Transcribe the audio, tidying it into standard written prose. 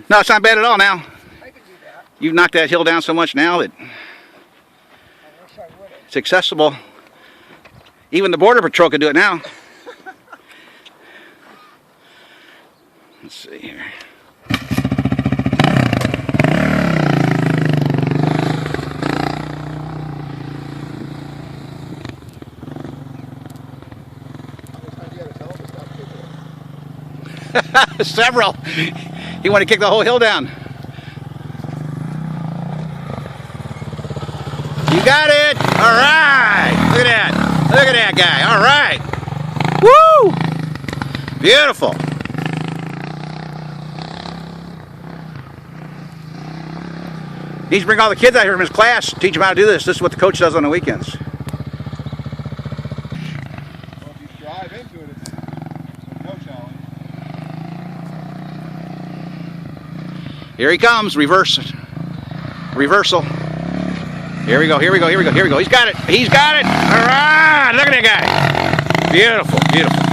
No, it's not bad at all now. I could do that. You've knocked that hill down so much now that I wish I would have. it's accessible. Even the Border Patrol can do it now. Let's see here. Several. He wanted to kick the whole hill down. You got it. All right. Look at that. Look at that guy. All right. Woo! Beautiful. Needs to bring all the kids out here from his class, teach them how to do this. This is what the coach does on the weekends. Well, if you drive into it, it's no challenge. Here he comes. Reversal. Here we go. Here we go. Here we go. Here we go. He's got it. He's got it. All right. Look at that guy. Beautiful. Beautiful.